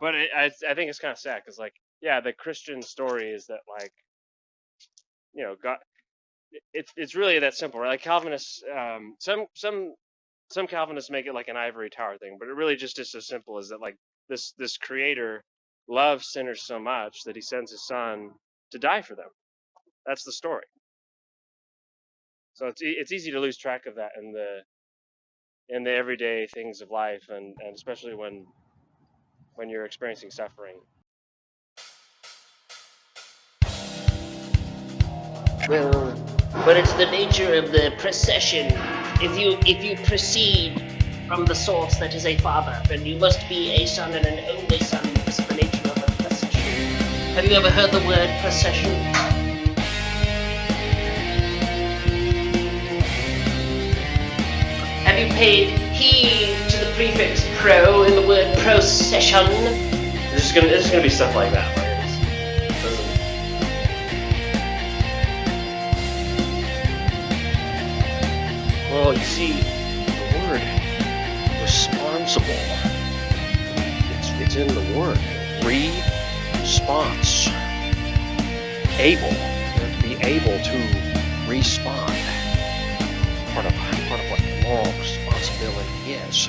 But I think it's kind of sad because, like, yeah, the Christian story is that, like, God, it's really that simple, right? Like Calvinists, some Calvinists make it like an ivory tower thing, but it really just is as simple as that, like, this Creator loves sinners so much that He sends His Son to die for them. That's the story. So it's easy to lose track of that in the everyday things of life, and especially when you're experiencing suffering. Well, but it's the nature of the procession. If you proceed from the source that is a father, then you must be a son and an only son. This is the nature of a procession. Have you ever heard the word procession? Have you paid heed to the prefix pro in the word procession? There's gonna be stuff like that. Right? Well, you see, the word responsible, it's in the word. Response. Able. You have to be able to respond. Part of what moral responsibility is.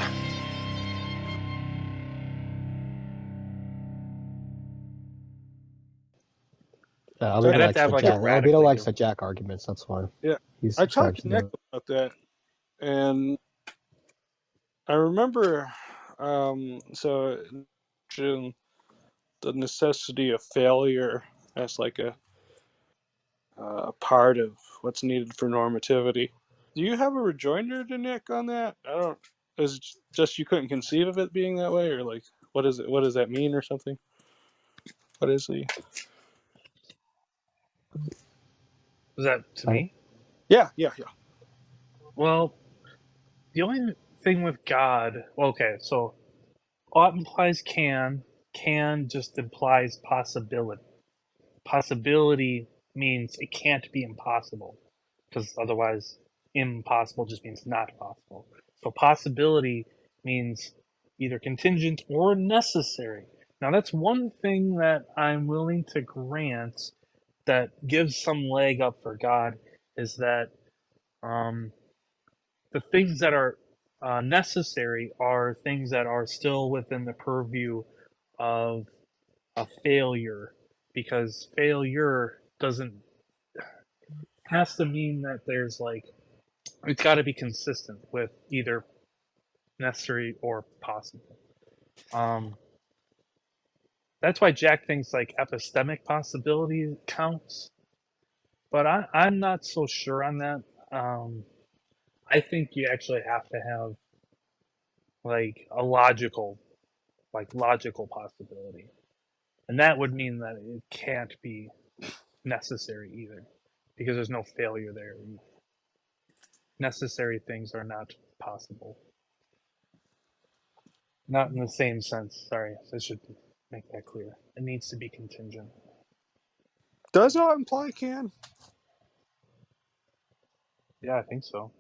Albedo I'd have to have like a radically likes the Jack arguments. That's fine. Yeah, He's I talked to Nick it. about that, and I remember, so the necessity of failure as like a part of what's needed for normativity. Do you have a rejoinder to Nick on that? I don't. Is it just you couldn't conceive of it being that way, or like what is it? What does that mean, or something? What is the? Was that to me? Yeah. Well, the only thing with God, okay, so ought implies can just implies possibility. Possibility means it can't be impossible, because otherwise impossible just means not possible. So possibility means either contingent or necessary. Now that's one thing that I'm willing to grant that gives some leg up for God, is that um, the things that are necessary are things that are still within the purview of a failure, because failure doesn't has to mean that there's like it's got to be consistent with either necessary or possible. Um, that's why Jack thinks like epistemic possibility counts, but I'm not so sure on that. I think you actually have to have like a logical possibility, and that would mean that it can't be necessary either, because there's no failure there. Necessary things are not possible. Not in the same sense. Sorry, I should make that clear. It needs to be contingent. Does that imply can? Yeah, I think so.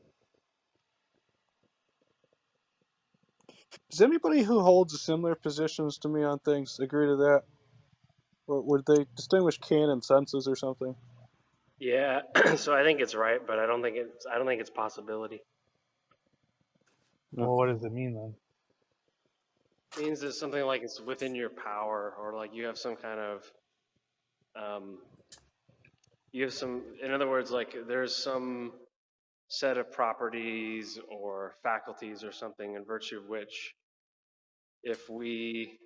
Does anybody who holds similar positions to me on things agree to that? Or would they distinguish can and senses or something? Yeah, so I think it's right, but I don't think it's possibility. Well, what does it mean then? It means that something like it's within your power, or like you have some kind of in other words, like there's some set of properties or faculties or something in virtue of which, if we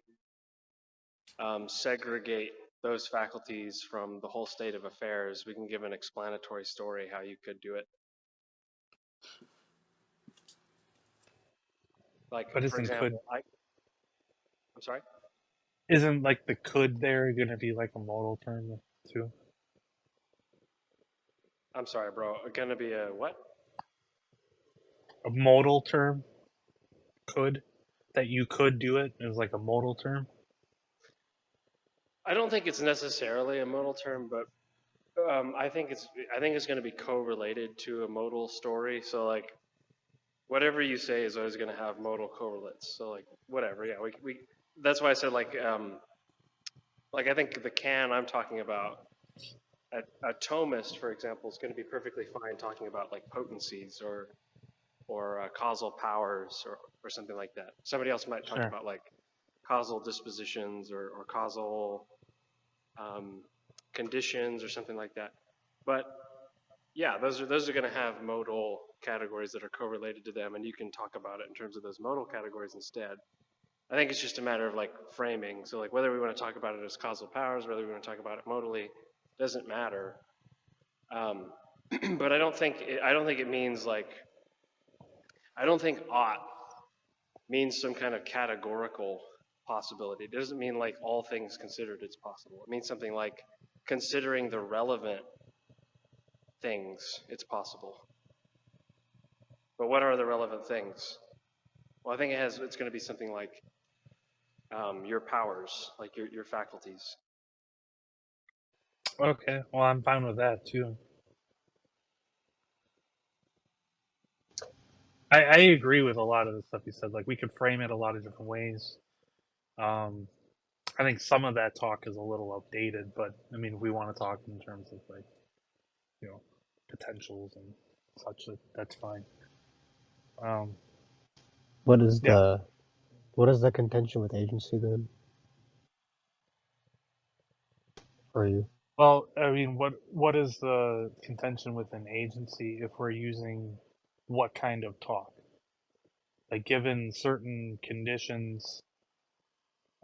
segregate those faculties from the whole state of affairs, we can give an explanatory story how you could do it. Like, But for example, I'm sorry? isn't like the could there going to be like a modal term too? I'm sorry, bro. Gonna be a what? A modal term could, that you could do it is like a modal term. I don't think it's necessarily a modal term, but I think it's going to be correlated to a modal story. So like whatever you say is always going to have modal correlates. So like whatever, yeah, that's why I said like I think the can I'm talking about, a Thomist, for example, is going to be perfectly fine talking about like potencies or causal powers or something like that. Somebody else might talk Sure. about like causal dispositions or causal um, conditions or something like that. But yeah, those are going to have modal categories that are correlated to them, and you can talk about it in terms of those modal categories instead. I think it's just a matter of like framing. So like whether we want to talk about it as causal powers, whether we want to talk about it modally, doesn't matter. Um, but I don't think it means like I don't think ought means some kind of categorical possibility. It doesn't mean like all things considered it's possible. It means something like considering the relevant things it's possible. But what are the relevant things? Well, I think it's going to be something like your powers, like your faculties. Okay. Well, I'm fine with that too. I agree with a lot of the stuff you said. Like we could frame it a lot of different ways. Um, I think some of that talk is a little outdated, but I mean, if we want to talk in terms of like, you know, potentials and such, that's fine. Um, What is yeah. the contention with agency then? For you? Well, I mean, what is the contention with an agency if we're using what kind of talk? Like, given certain conditions,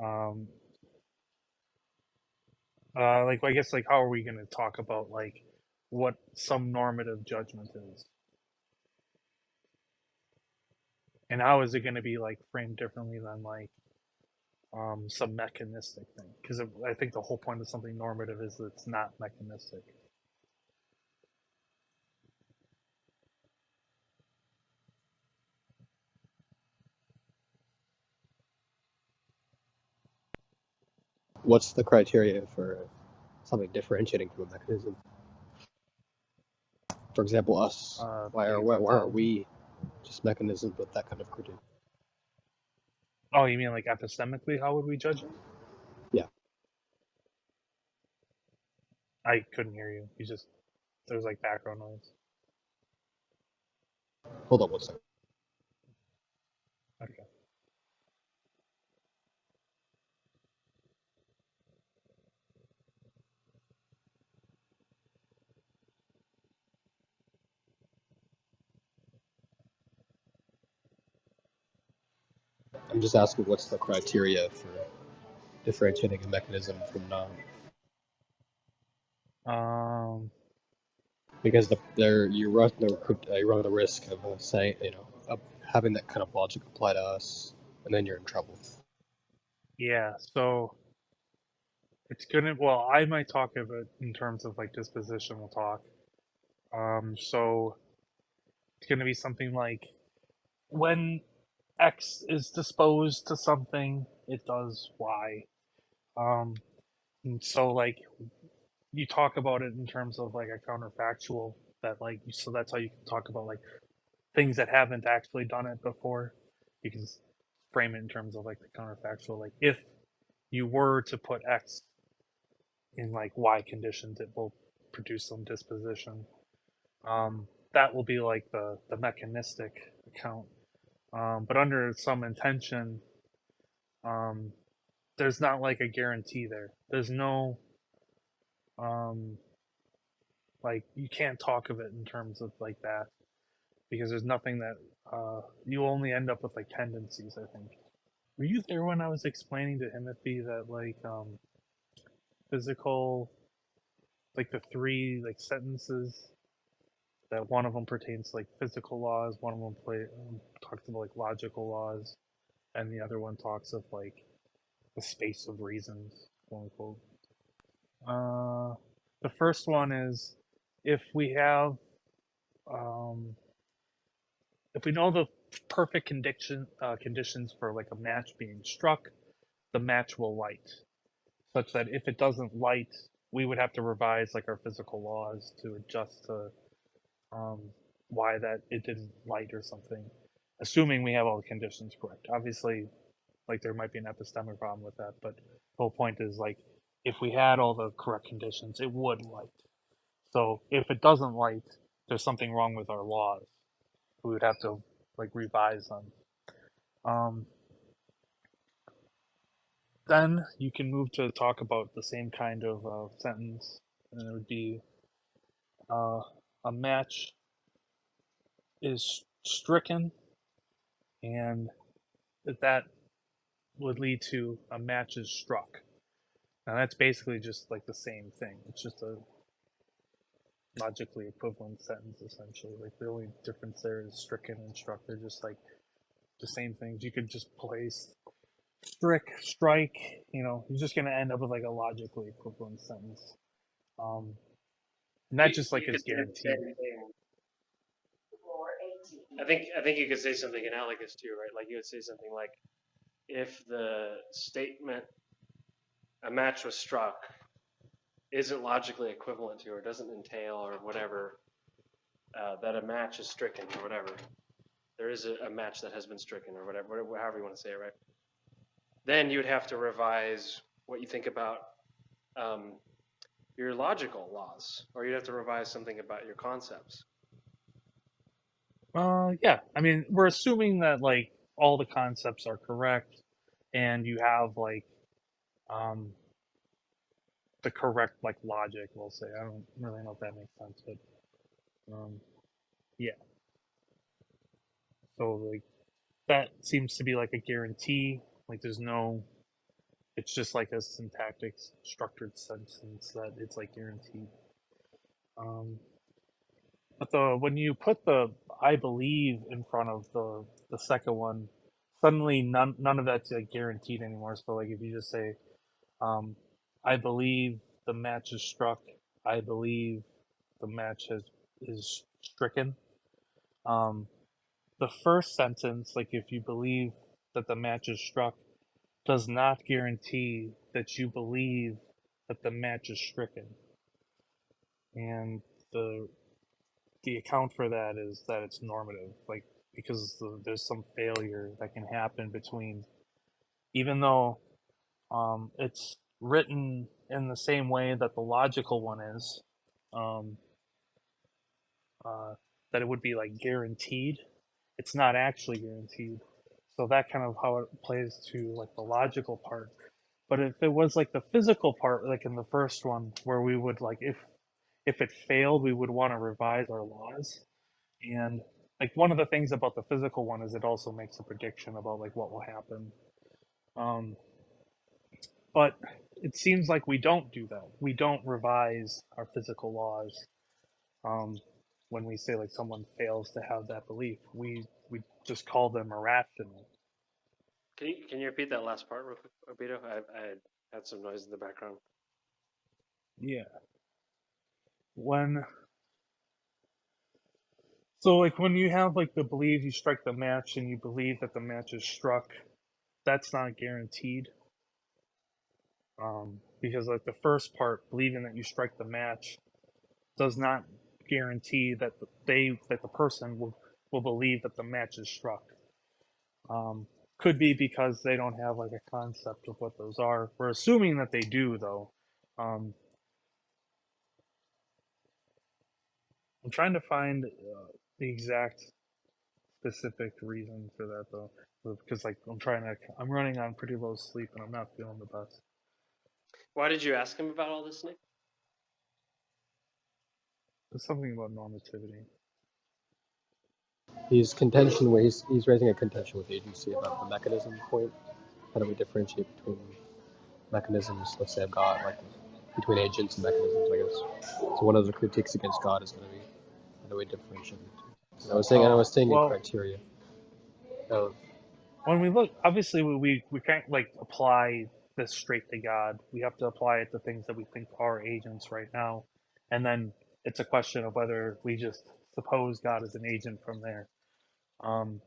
um, like I guess like how are we going to talk about like what some normative judgment is, and how is it going to be like framed differently than like some mechanistic thing? Because I think the whole point of something normative is that it's not mechanistic. What's the criteria for something differentiating from a mechanism? For example, us. Being Why aren't ontology. we just mechanisms with that kind of critique? Oh, you mean like epistemically? How would we judge it? Yeah. I couldn't hear you. You just there's like background noise. Hold on one second. Okay. I'm just asking what's the criteria for differentiating a mechanism from non? Um. Because you run the risk of saying of having that kind of logic apply to us, and then you're in trouble. Yeah. So it's gonna. Well, I might talk of it in terms of like dispositional talk. So it's gonna be something like when X is disposed to something, it does Y. Um. And so like you talk about it in terms of like a counterfactual that like so that's how you can talk about like things that haven't actually done it before. You can frame it in terms of like the counterfactual. Like if you were to put X in like Y conditions, it will produce some disposition. That will be like the mechanistic account. But under some intention, um, there's not like a guarantee there. There's no um, like you can't talk of it in terms of like that because there's nothing that you only end up with like tendencies. I think. Were you there when I was explaining to Timothy that like physical, like the three like sentences that one of them pertains to like physical laws, one of them talks about like logical laws, and the other one talks of like the space of reasons, quote unquote. Uh, the first one is if we have um, if we know the perfect conditions for like a match being struck, the match will light. Such that if it doesn't light, we would have to revise like our physical laws to adjust to um, why that it didn't light or something, assuming we have all the conditions correct. Obviously, like there might be an epistemic problem with that, but the whole point is like if we had all the correct conditions, it would light. So if it doesn't light, there's something wrong with our laws. We would have to like revise them. Um, then you can move to talk about the same kind of sentence, and it would be uh, a match is stricken, and that would lead to a match is struck. Now that's basically just like the same thing. It's just a logically equivalent sentence essentially. Like the only difference there is stricken and struck. They're just like the same things. You could just place strike. You're just gonna end up with like a logically equivalent sentence. And that just like You is could say the guaranteed. same thing. I think you could say something analogous too, right? Like you would say something like, if the statement "a match was struck" isn't logically equivalent to, or doesn't entail, or whatever, that a match is stricken, or whatever. There is a match that has been stricken, or whatever, however you want to say it, right? Then you would have to revise what you think about your logical laws, or you'd have to revise something about your concepts. Yeah. I mean, we're assuming that like all the concepts are correct, and you have like um the correct like logic. We'll say. I don't really know if that makes sense, but yeah. So like that seems to be like a guarantee. Like there's no. It's just like a syntactic structured sentence that it's like guaranteed. Um, but when you put the "I believe" in front of the second one, suddenly none of that's like guaranteed anymore. So like if you just say, um, "I believe the match is struck," "I believe the match is stricken." Um, the first sentence, like if you believe that the match is struck, does not guarantee that you believe that the match is stricken. And the the account for that is that it's normative, like because there's some failure that can happen between, even though it's written in the same way that the logical one is, um, uh, that it would be like guaranteed. It's not actually guaranteed. So that kind of how it plays to like the logical part. But if it was like the physical part, like in the first one, where we would like if it failed, we would want to revise our laws. And like one of the things about the physical one is it also makes a prediction about like what will happen. Um, but it seems like we don't do that. We don't revise our physical laws um, when we say like someone fails to have that belief. We just call them irrational. Can you repeat that last part real quick, Obito? I had some noise in the background. Yeah. When So like when you have like the believe you strike the match and you believe that the match is struck, that's not guaranteed. Because like the first part, believing that you strike the match, does not guarantee that the person will believe that the match is struck. Um, could be because they don't have like a concept of what those are. We're assuming that they do though. Um, I'm trying to find the exact specific reason for that though, because like I'm running on pretty low sleep and I'm not feeling the best. Why did you ask him about all this, Nick? There's something about normativity. He's raising a contention with agency about the mechanism point. How do we differentiate between mechanisms, let's say, of God, like between agents and mechanisms, I guess. So one of the critiques against God is going to be how do we differentiate? I was saying a Well, criteria of when we look, obviously we can't like apply this straight to God. We have to apply it to things that we think are agents right now, and then it's a question of whether we just suppose God is an agent from there. Um,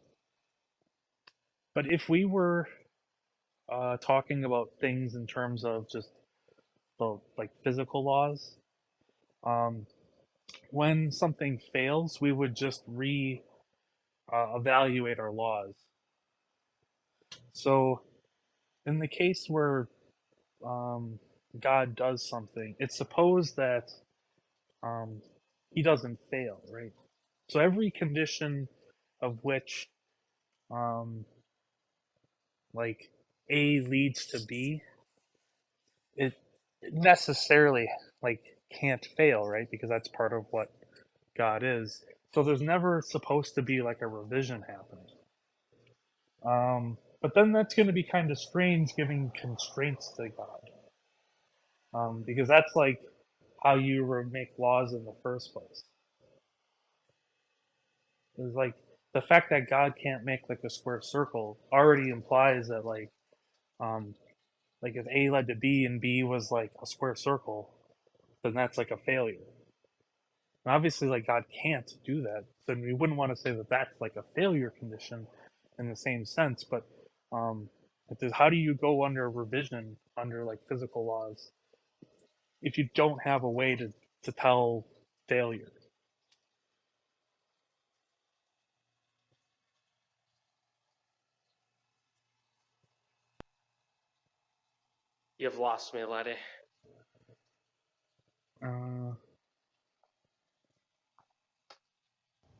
but if we were talking about things in terms of just the like physical laws, um, when something fails, we would just re evaluate our laws. So in the case where God does something, it's supposed that um, he doesn't fail, right? So every condition of which um, like A leads to B, it necessarily like can't fail, right? Because that's part of what God is. So there's never supposed to be like a revision happening. But then that's going to be kind of strange giving constraints to God, because that's like how you make laws in the first place. It's like the fact that God can't make like a square circle already implies that um, like if A led to B and B was like a square circle, then that's like a failure. And obviously, like God can't do that, then we wouldn't want to say that that's like a failure condition in the same sense. But um, how do you go under revision under like physical laws if you don't have a way to tell failure? You've lost me, laddie. Uh,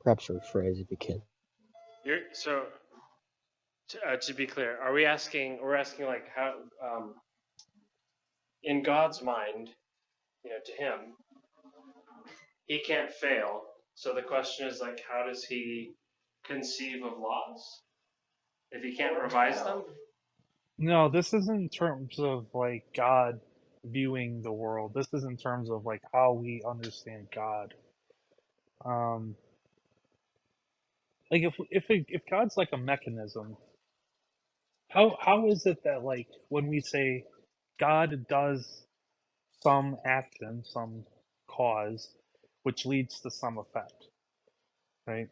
Perhaps rephrase if you can. You're so. To be clear, are we asking? We're asking like how, in God's mind, to him, he can't fail. So the question is like, how does he conceive of laws if he can't revise them? no, this is in terms of like God viewing the world. This is in terms of like how we understand God. Um, like if God's like a mechanism, how is it that like when we say God does some action, some cause, which leads to some effect, right?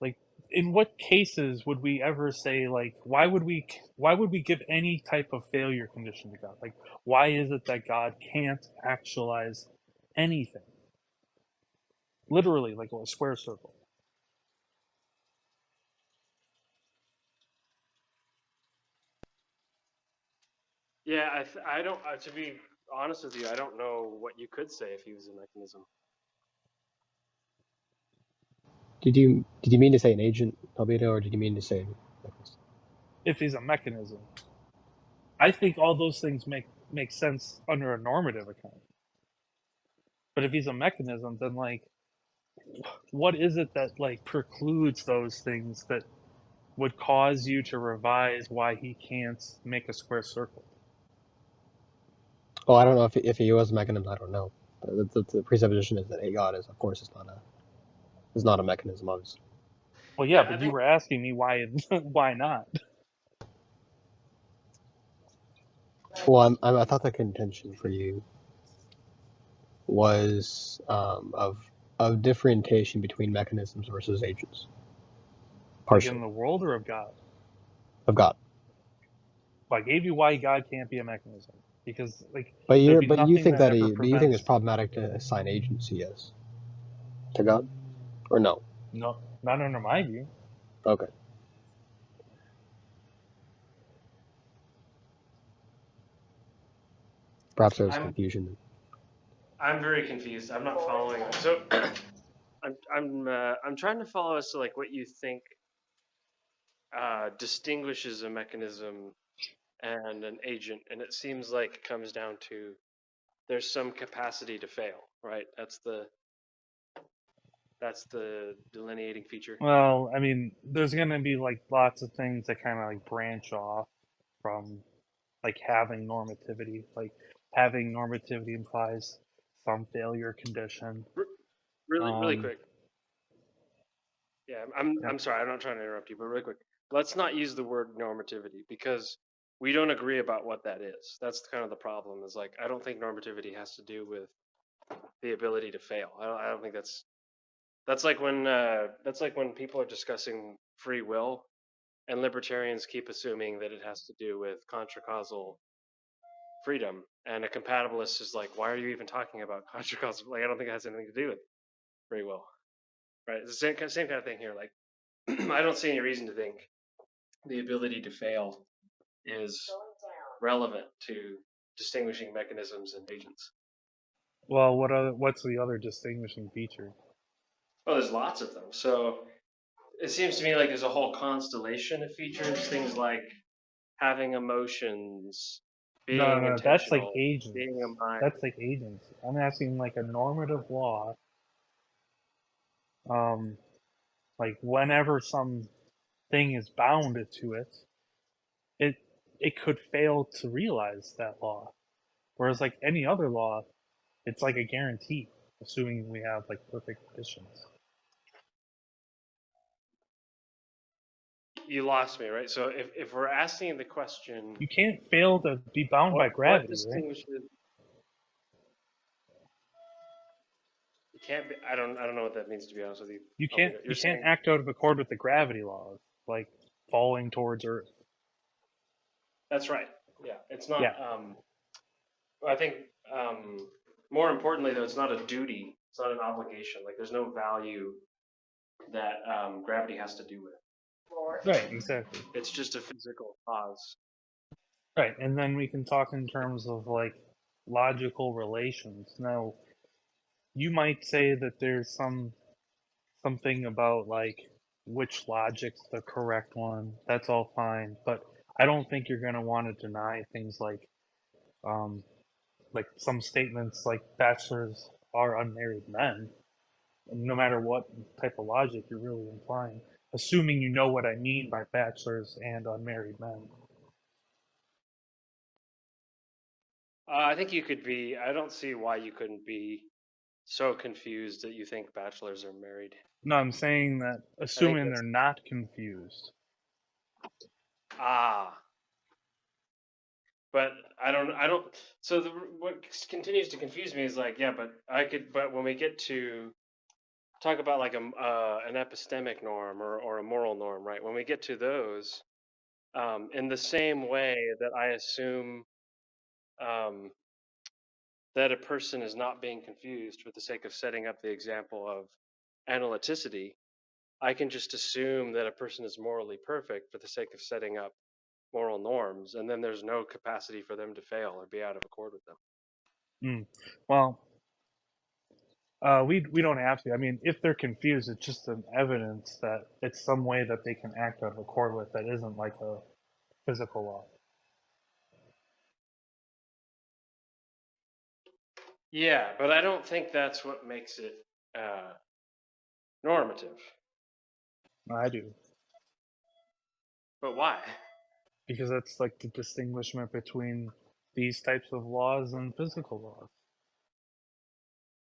Like, in what cases would we ever say like why would we give any type of failure condition to God? Like, why is it that God can't actualize anything? Literally, like a square circle. Yeah, I don't. To be honest with you, I don't know what you could say if he was a mechanism. Did you mean to say an agent, Albedo, or did you mean to say mechanism? If he's a mechanism, I think all those things make sense under a normative account. But if he's a mechanism, then like what is it that like precludes those things that would cause you to revise why he can't make a square circle? Well, I don't know if he was a mechanism. I don't know. The presupposition is that a god is, of course, is not a mechanism, obviously. Well, yeah, Yeah, I but you think. were asking me why why not? Well, I thought the contention for you was of differentiation between mechanisms versus agents, Like in partially, the world or of God? of God. Well, I gave you why God can't be a mechanism because like But there'd you be but you nothing think that that ever but you think prevents. it's problematic to assign agency, yes, to God, or no? No, not under my view. Okay. Perhaps there was I'm confusion. I'm very confused. I'm not following. So I'm trying to follow as to like what you think distinguishes a mechanism and an agent, and it seems like it comes down to there's some capacity to fail, right? That's the delineating feature. Well, I mean, there's gonna be like lots of things that kind of like branch off from like having normativity. Like having normativity implies some failure condition. Really Um, quick. Yeah, I'm yeah. I'm sorry. I'm not trying to interrupt you, but really quick. Let's not use the word normativity because we don't agree about what that is. That's kind of the problem. Is like I don't think normativity has to do with the ability to fail. I don't think that's like when people are discussing free will and libertarians keep assuming that it has to do with contra-causal freedom, and a compatibilist is like, why are you even talking about contra-causal? Like, I don't think it has anything to do with free will, right? It's the same kind of thing here. Like, I don't see any reason to think the ability to fail is relevant to distinguishing mechanisms and agents. Well, what's the other distinguishing feature? Well, there's lots of them. So it seems to me like there's a whole constellation of features, things like having emotions, being No, that's like intentional, agents. being a mind. That's like agents. I'm asking like a normative law. Like whenever some thing is bound to it, it it could fail to realize that law. Whereas like any other law, it's like a guarantee, assuming we have like perfect conditions. You lost me, right? So if we're asking the question, You can't fail to be bound by what gravity, right? distinguishes? You can't be. I don't know what that means, to be honest with you. You Help me can't out. You're you can't saying act out of accord with the gravity laws, like falling towards Earth. that's right. Yeah, it's not. Yeah, I think more importantly, though, it's not a duty. It's not an obligation. Like there's no value that gravity has to do with. right, exactly. It's just a physical cause. Right, and then we can talk in terms of like logical relations. Now, you might say that there's something about like which logic's the correct one. That's all fine, but I don't think you're going to want to deny things um like some statements like bachelors are unmarried men, no matter what type of logic you're really implying, assuming you know what I mean by bachelors and unmarried men. I think you could be. I don't see why you couldn't be so confused that you think bachelors are married. No, I'm saying that I think assuming that's they're not confused. ah. But I don't. So what continues to confuse me is like, yeah, but I could. But when we get to talk about like an epistemic norm or a moral norm, right? When we get to those, in the same way that I assume um, that a person is not being confused for the sake of setting up the example of analyticity, I can just assume that a person is morally perfect for the sake of setting up moral norms, and then there's no capacity for them to fail or be out of accord with them. Mm. Well, we don't have to. I mean, if they're confused, it's just an evidence that it's some way that they can act out of accord with that isn't like a physical law. Yeah, but I don't think that's what makes it uh, normative. I do, But why? because that's like the distinguishment between these types of laws and physical laws.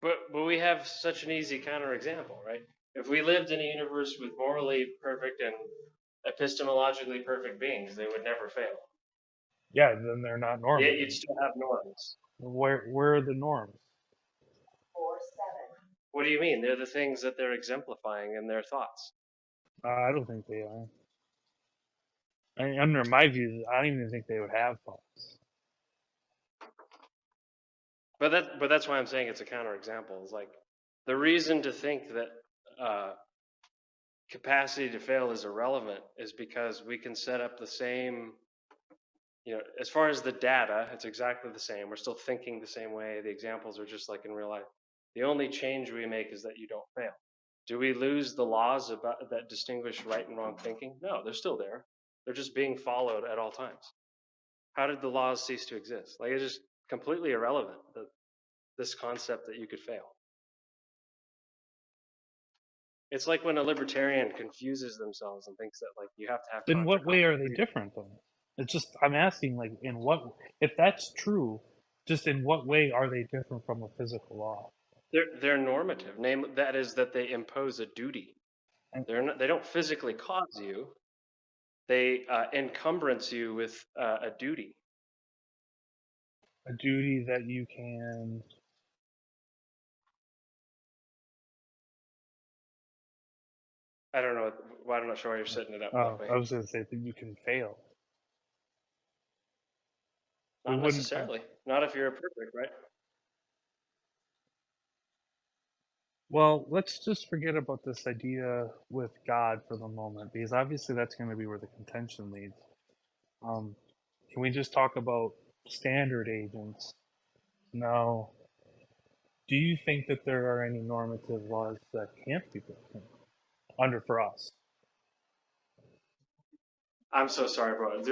But we have such an easy counterexample, right? If we lived in a universe with morally perfect and epistemologically perfect beings, they would never fail. Yeah, then they're not Yet you'd normative. still have norms. Where are the norms? What do you mean? They're the things that they're exemplifying in their thoughts. I don't think they are. Under my view, I don't even think they would have thoughts. But that's why I'm saying it's a counterexample. It's like the reason to think that uh, capacity to fail is irrelevant is because we can set up the same, as far as the data, it's exactly the same. We're still thinking the same way. The examples are just like in real life. The only change we make is that you don't fail. Do we lose the laws about that distinguish right and wrong thinking? No, they're still there. They're just being followed at all times. How did the laws cease to exist? Like it's just completely irrelevant that this concept that you could fail. It's like when a libertarian confuses themselves and thinks that like you have to have In contra what way are they contra. different then? It's just I'm asking like in what if that's true, just in what way are they different from a physical law? They're normative. Name that is that they impose a duty. And They don't physically cause you. They encumbrance you with a duty. a duty that you can I don't know why. I'm not sure why you're setting it up that way. I was going to say that you can fail. We Not wouldn't necessarily. Not if you're a perfect, right? well, let's just forget about this idea with God for the moment, because obviously that's going to be where the contention leads. Um, can we just talk about standard agents? Now, do you think that there are any normative laws that can't be broken under for us? I'm so sorry, bro.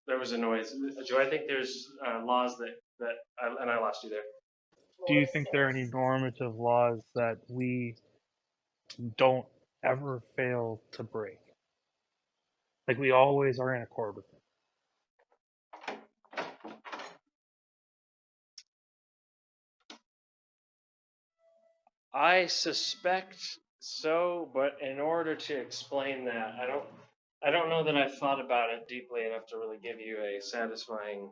There was a noise. Do I think there's laws and I lost you there. Do you think there are any normative laws that we don't ever fail to break? Like we always are in accord with them. I suspect so, but in order to explain that, I don't know that I've thought about it deeply enough to really give you a satisfying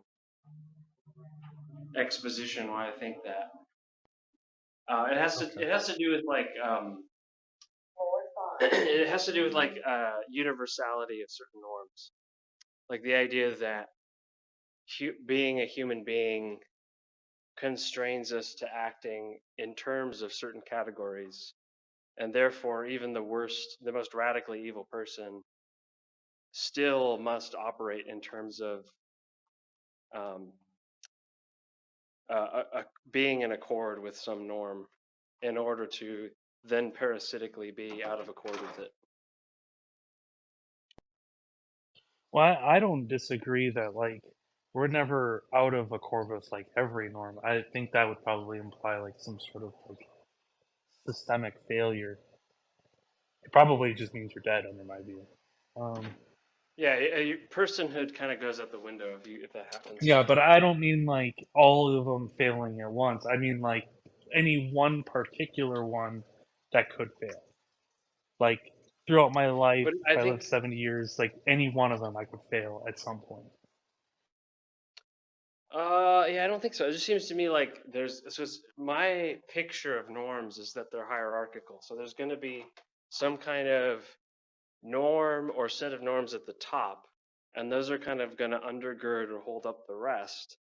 exposition why I think that. Okay. It has to do with like it has to do with like universality of certain norms, like the idea that being a human being constrains us to acting in terms of certain categories, and therefore even the most radically evil person still must operate in terms of um, being in accord with some norm in order to then parasitically be out of accord with it. Well, I don't disagree that like we're never out of accord with like every norm. I think that would probably imply like some sort of like systemic failure. It probably just means you're dead, under my view. Yeah, personhood kind of goes out the window if that happens. Yeah, but I don't mean like all of them failing at once. I mean like any one particular one that could fail. Like throughout my life, But if I I think live 70 years, like any one of them I could fail at some point. yeah, I don't think so. It just seems to me like my picture of norms is that they're hierarchical. So there's going to be some kind of norm or set of norms at the top, and those are kind of going to undergird or hold up the rest.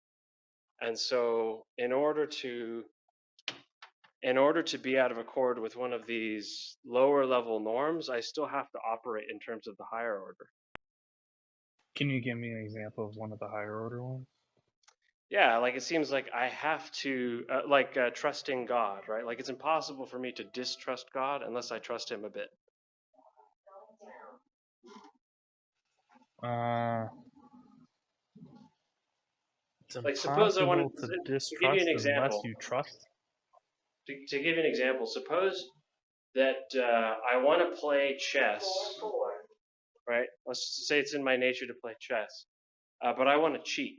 And so in order to be out of accord with one of these lower level norms, I still have to operate in terms of the higher order. Can you give me an example of one of the higher order ones? Yeah, like it seems like I have to, trusting God, right? Like it's impossible for me to distrust God unless I trust Him a bit. Uh, it's Like suppose I wanted impossible to to give you an distrust unless example. you trust. To give you an example, suppose that I want to play chess, right? Let's say it's in my nature to play chess, but I want to cheat.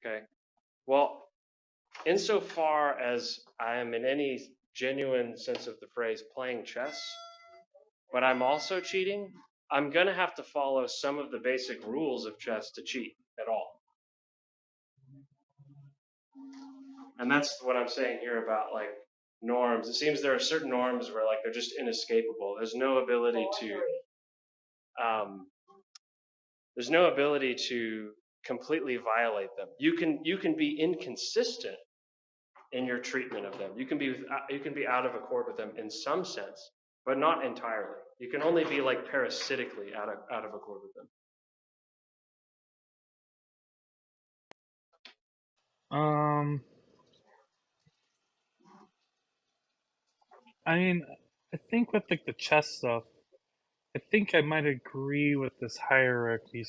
Okay. Well, insofar as I am in any genuine sense of the phrase playing chess, but I'm also cheating, I'm going to have to follow some of the basic rules of chess to cheat at all. And that's what I'm saying here about like norms. It seems there are certain norms where like they're just inescapable. Um, there's no ability to completely violate them. You can be inconsistent in your treatment of them. You can be out of accord with them in some sense, but not entirely. You can only be like parasitically out of accord with them. Um, I mean, I think with like the chess stuff, I think I might agree with this hierarchy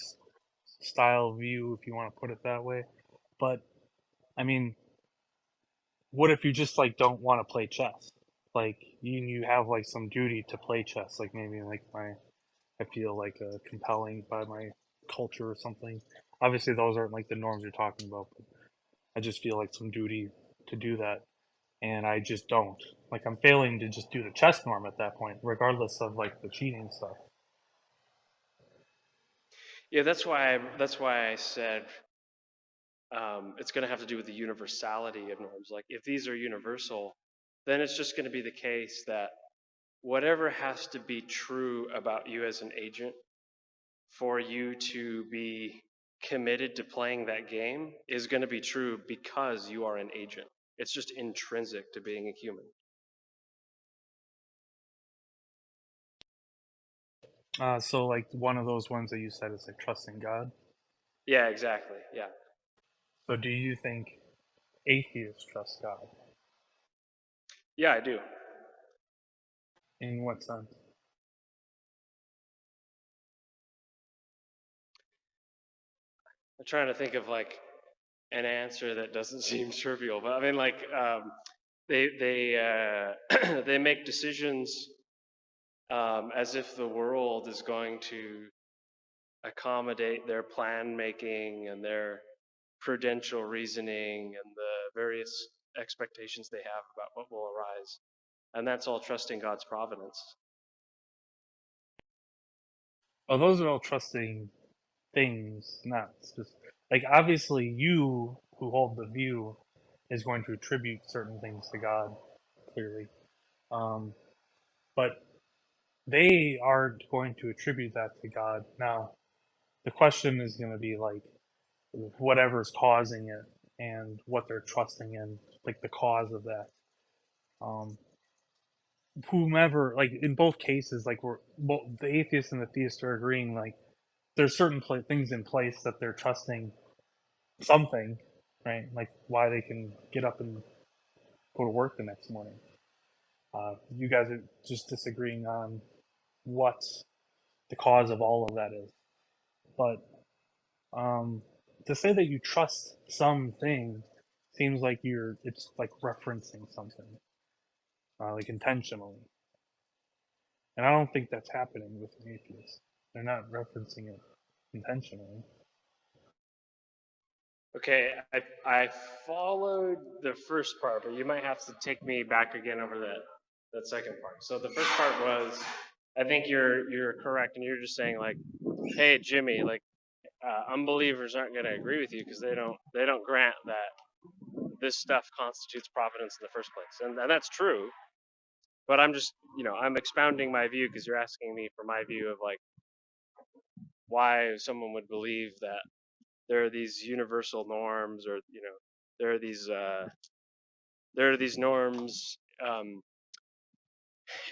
style view, if you want to put it that way. But I mean, what if you just like don't want to play chess? Like you have like some duty to play chess, like maybe like I feel like compelling by my culture or something. Obviously, those aren't like the norms you're talking about, but I just feel like some duty to do that, and I just don't. Like I'm failing to just do the chess norm at that point, regardless of like the cheating stuff. Yeah, that's why I said it's going to have to do with the universality of norms. Like if these are universal, then it's just going to be the case that whatever has to be true about you as an agent for you to be committed to playing that game is going to be true because you are an agent. It's just intrinsic to being a human. So like one of those ones that you said is like trusting God. Yeah, exactly. Yeah. So do you think atheists trust God? Yeah, I do. In what sense? I'm trying to think of like an answer that doesn't seem trivial, but I mean, like, they make decisions as if the world is going to accommodate their plan making and their prudential reasoning and the various expectations they have about what will arise, and that's all trusting God's providence. Well, those are all trusting things, not just like obviously you who hold the view is going to attribute certain things to God, clearly. Um, but they are going to attribute that to God. Now, the question is going to be like whatever's causing it and what they're trusting in, like the cause of that. Um, Whomever, like in both cases, like we're both the atheist and the theist are agreeing, like there's certain things in place that they're trusting something, right? Like why they can get up and go to work the next morning. You guys are just disagreeing on what the cause of all of that is. But to say that you trust something seems like it's like referencing something, like intentionally. And I don't think that's happening with an atheist. They're not referencing it intentionally. Okay, I followed the first part, but you might have to take me back again over that second part. So the first part was, I think you're correct, and you're just saying like, hey Jimmy, like unbelievers aren't going to agree with you because they don't grant that this stuff constitutes providence in the first place, and that's true. But I'm just I'm expounding my view because you're asking me for my view of like why someone would believe that there are these universal norms, or there are these norms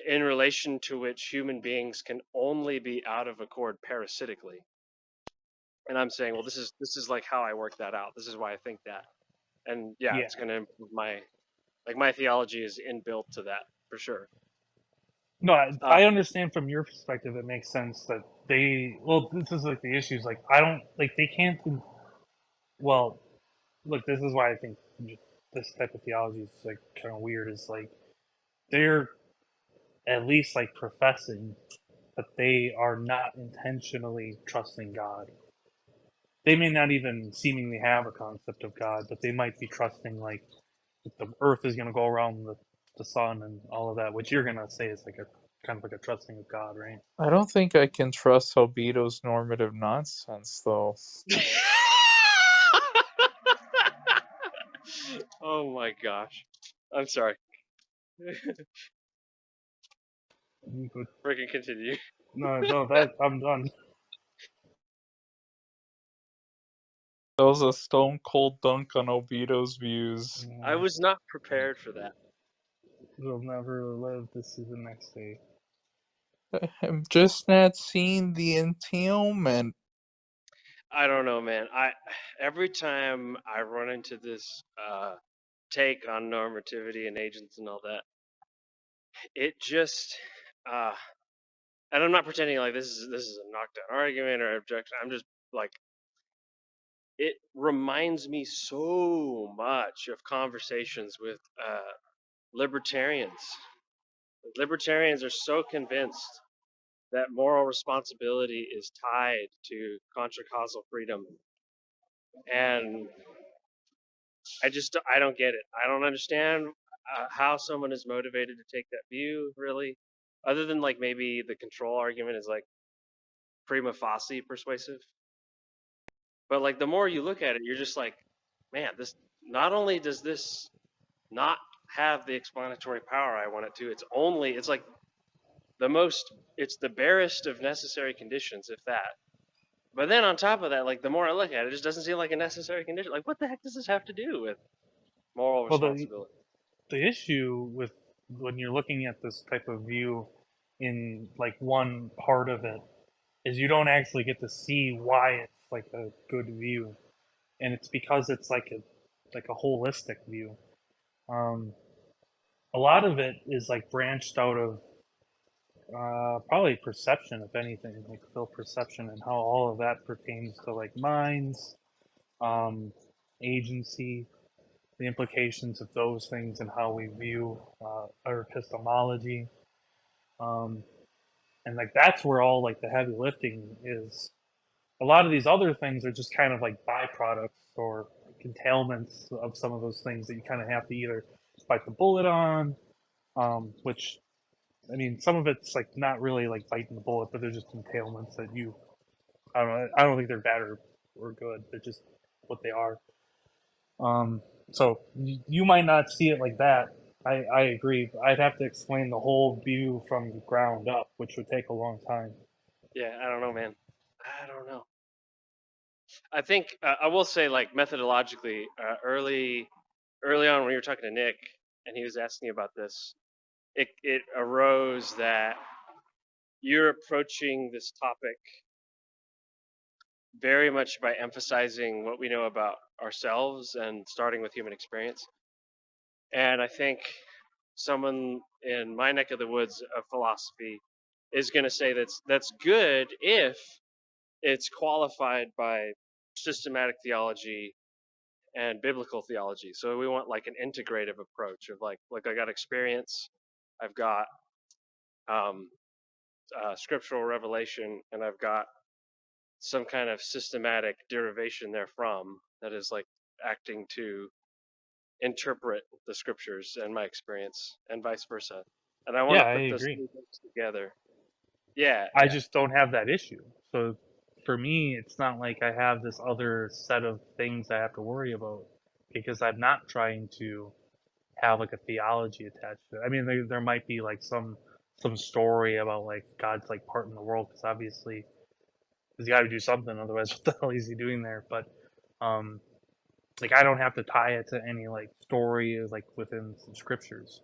in relation to which human beings can only be out of accord parasitically. And I'm saying, well, this is like how I work that out. This is why I think that. And yeah, Yeah. it's going to improve my theology is inbuilt to that for sure. No, Uh, I understand from your perspective. It makes sense that well, this is like the issues. Like, I don't, like, they can't, well, look, this is why I think this type of theology is like kind of weird. Is like, they're at least like professing that they are not intentionally trusting God. They may not even seemingly have a concept of God, but they might be trusting like the earth is going to go around the sun and all of that, which you're going to say is like a kind of like a trusting of God, right? I don't think I can trust Albedo's normative nonsense, though. oh my gosh. I'm sorry. But Freaking continue. no, that I'm done. That was a stone cold dunk on Albedo's views. I was not prepared for that. We'll never live to see the next day. I'm just not seeing the entailment. I don't know, man. Every time I run into this take on normativity and agents and all that, it just uh and I'm not pretending like this is a knockdown argument or objection. I'm just like, it reminds me so much of conversations with libertarians. Libertarians are so convinced that moral responsibility is tied to contra causal freedom, and I don't get it. I don't understand how someone is motivated to take that view, really, other than like maybe the control argument is like prima facie persuasive. But like the more you look at it, you're just like, man, this not only does this not have the explanatory power I want it to, it's like it's the barest of necessary conditions, if that. But then on top of that, like the more I look at it, it just doesn't seem like a necessary condition. Like, what the heck does this have to do with moral Well, responsibility? the issue with when you're looking at this type of view in like one part of it is you don't actually get to see why it's like a good view, and it's because it's like a holistic view. Um, a lot of it is like branched out of probably perception, if anything, like field perception and how all of that pertains to like minds, um, agency, the implications of those things and how we view our epistemology. Um, and like that's where all like the heavy lifting is. A lot of these other things are just kind of like byproducts or entailments of some of those things that you kind of have to either bite the bullet on, which I mean, some of it's like not really like biting the bullet, but they're just entailments that you. I don't know. I don't think they're bad or good. They're just what they are. Um, so you might not see it like that. I agree. I'd have to explain the whole view from the ground up, which would take a long time. Yeah, I don't know, man. I don't know. I think I will say, like methodologically, early on when you were talking to Nick and he was asking you about this, it arose that you're approaching this topic very much by emphasizing what we know about ourselves and starting with human experience. And I think someone in my neck of the woods of philosophy is going to say that's good if it's qualified by systematic theology and biblical theology. So we want like an integrative approach of like I got experience, I've got um, scriptural revelation, and I've got some kind of systematic derivation therefrom that is like acting to interpret the scriptures and my experience and vice versa. And I want Yeah, to I put those agree. two things together. Yeah, I yeah, just don't have that issue. So for me, it's not like I have this other set of things I have to worry about because I'm not trying to have like a theology attached to it. I mean, there might be like some story about like God's like part in the world because obviously he's got to do something, otherwise what the hell is he doing there? But um, like I don't have to tie it to any like story like within some scriptures.